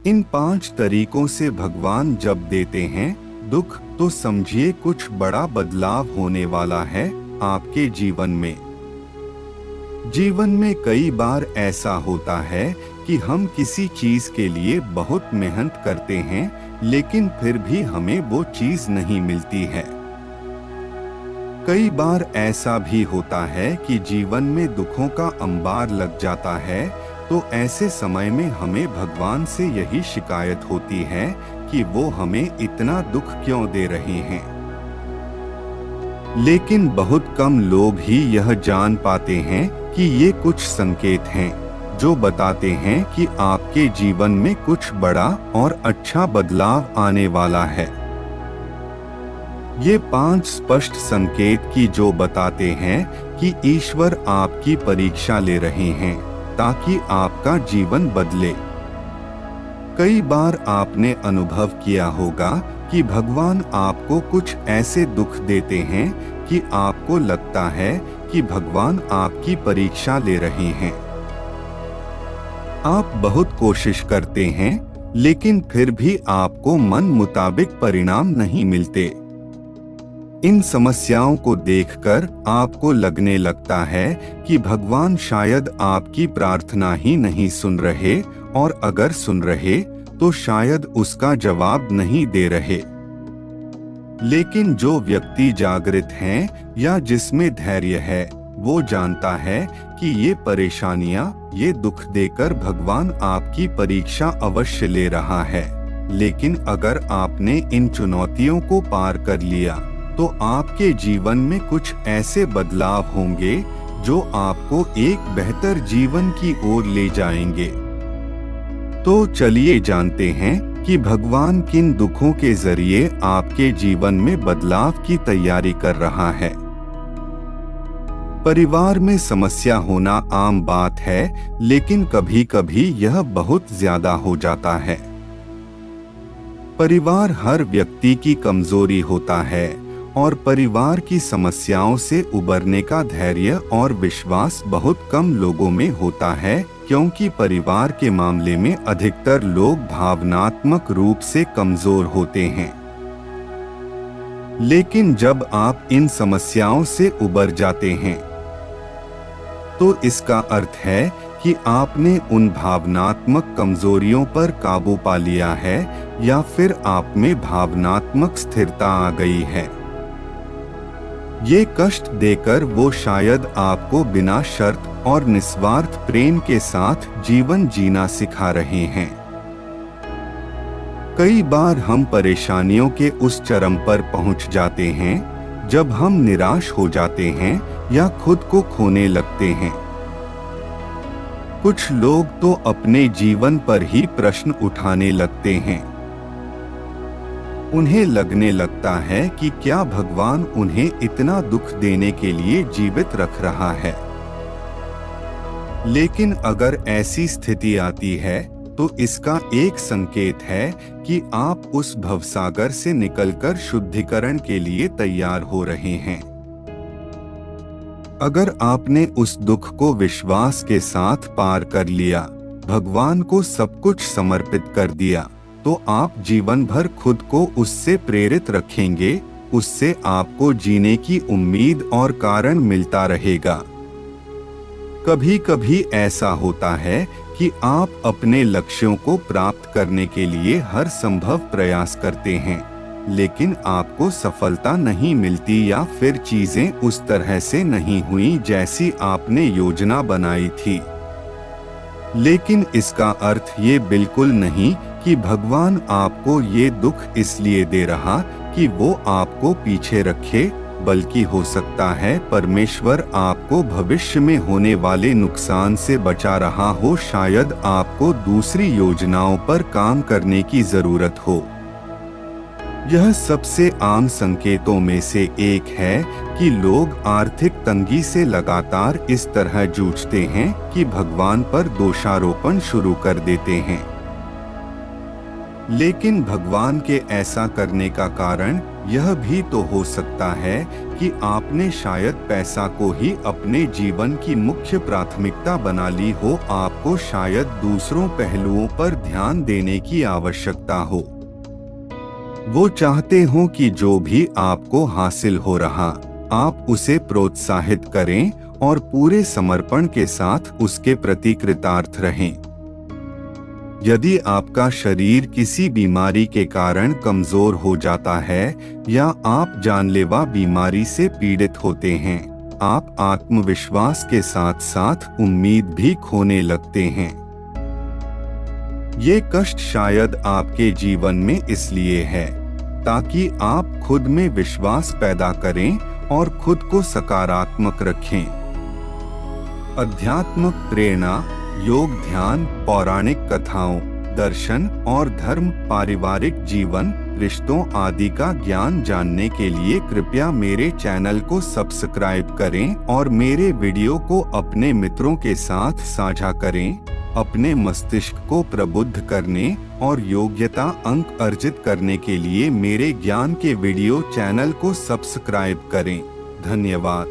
इन 5 तरीकों से भगवान जब देते हैं दुख, तो समझिए कुछ बड़ा बदलाव होने वाला है आपके जीवन में। जीवन में कई बार ऐसा होता है कि हम किसी चीज के लिए बहुत मेहनत करते हैं, लेकिन फिर भी हमें वो चीज नहीं मिलती है। कई बार ऐसा भी होता है कि जीवन में दुखों का अंबार लग जाता है, तो ऐसे समय में हमें भगवान से यही शिकायत होती है कि वो हमें इतना दुख क्यों दे रहे हैं। लेकिन बहुत कम लोग ही यह जान पाते हैं कि ये कुछ संकेत हैं जो बताते हैं कि आपके जीवन में कुछ बड़ा और अच्छा बदलाव आने वाला है। ये 5 स्पष्ट संकेत की जो बताते हैं कि ईश्वर आपकी परीक्षा ले रहे हैं ताकि आपका जीवन बदले। कई बार आपने अनुभव किया होगा कि भगवान आपको कुछ ऐसे दुख देते हैं कि आपको लगता है कि भगवान आपकी परीक्षा ले रहे हैं। आप बहुत कोशिश करते हैं, लेकिन फिर भी आपको मन मुताबिक परिणाम नहीं मिलते। इन समस्याओं को देखकर आपको लगने लगता है कि भगवान शायद आपकी प्रार्थना ही नहीं सुन रहे, और अगर सुन रहे तो शायद उसका जवाब नहीं दे रहे। लेकिन जो व्यक्ति जागृत है या जिसमें धैर्य है, वो जानता है कि ये परेशानियां, ये दुख देकर भगवान आपकी परीक्षा अवश्य ले रहा है। लेकिन अगर आपने इन चुनौतियों को पार कर लिया, तो आपके जीवन में कुछ ऐसे बदलाव होंगे जो आपको एक बेहतर जीवन की ओर ले जाएंगे। तो चलिए जानते हैं कि भगवान किन दुखों के जरिए आपके जीवन में बदलाव की तैयारी कर रहा है। परिवार में समस्या होना आम बात है, लेकिन कभी-कभी यह बहुत ज्यादा हो जाता है। परिवार हर व्यक्ति की कमजोरी होता है, और परिवार की समस्याओं से उबरने का धैर्य और विश्वास बहुत कम लोगों में होता है, क्योंकि परिवार के मामले में अधिकतर लोग भावनात्मक रूप से कमजोर होते हैं। लेकिन जब आप इन समस्याओं से उबर जाते हैं, तो इसका अर्थ है कि आपने उन भावनात्मक कमजोरियों पर काबू पा लिया है, या फिर आप में भावनात्मक स्थिरता आ गई है। ये कष्ट देकर वो शायद आपको बिना शर्त और निस्वार्थ प्रेम के साथ जीवन जीना सिखा रहे हैं। कई बार हम परेशानियों के उस चरम पर पहुंच जाते हैं जब हम निराश हो जाते हैं या खुद को खोने लगते हैं। कुछ लोग तो अपने जीवन पर ही प्रश्न उठाने लगते हैं। उन्हें लगने लगता है कि क्या भगवान उन्हें इतना दुख देने के लिए जीवित रख रहा है। लेकिन अगर ऐसी स्थिति आती है, तो इसका एक संकेत है कि आप उस भवसागर से निकलकर शुद्धिकरण के लिए तैयार हो रहे हैं। अगर आपने उस दुख को विश्वास के साथ पार कर लिया, भगवान को सब कुछ समर्पित कर दिया, तो आप जीवन भर खुद को उससे प्रेरित रखेंगे, उससे आपको जीने की उम्मीद और कारण मिलता रहेगा। कभी कभी ऐसा होता है कि आप अपने लक्ष्यों को प्राप्त करने के लिए हर संभव प्रयास करते हैं, लेकिन आपको सफलता नहीं मिलती, या फिर चीजें उस तरह से नहीं हुई जैसी आपने योजना बनाई थी। लेकिन इसका अर्थ ये बिल्कुल नहीं कि भगवान आपको ये दुख इसलिए दे रहा कि वो आपको पीछे रखे, बल्कि हो सकता है परमेश्वर आपको भविष्य में होने वाले नुकसान से बचा रहा हो। शायद आपको दूसरी योजनाओं पर काम करने की जरूरत हो। यह सबसे आम संकेतों में से एक है कि लोग आर्थिक तंगी से लगातार इस तरह जूझते हैं कि भगवान पर दोषारोपण शुरू कर देते हैं। लेकिन भगवान के ऐसा करने का कारण यह भी तो हो सकता है कि आपने शायद पैसा को ही अपने जीवन की मुख्य प्राथमिकता बना ली हो। आपको शायद दूसरों पहलुओं पर ध्यान देने की आवश्यकता हो। वो चाहते हो कि जो भी आपको हासिल हो रहा, आप उसे प्रोत्साहित करें और पूरे समर्पण के साथ उसके प्रति कृतार्थ रहें। यदि आपका शरीर किसी बीमारी के कारण कमजोर हो जाता है या आप जानलेवा बीमारी से पीड़ित होते हैं, आप आत्मविश्वास के साथ साथ उम्मीद भी खोने लगते हैं। ये कष्ट शायद आपके जीवन में इसलिए है ताकि आप खुद में विश्वास पैदा करें और खुद को सकारात्मक रखें। अध्यात्मक प्रेरणा, योग, ध्यान, पौराणिक कथाओं, दर्शन और धर्म, पारिवारिक जीवन, रिश्तों आदि का ज्ञान जानने के लिए कृपया मेरे चैनल को सब्सक्राइब करें और मेरे वीडियो को अपने मित्रों के साथ साझा करें। अपने मस्तिष्क को प्रबुद्ध करने और योग्यता अंक अर्जित करने के लिए मेरे ज्ञान के वीडियो चैनल को सब्सक्राइब करें। धन्यवाद।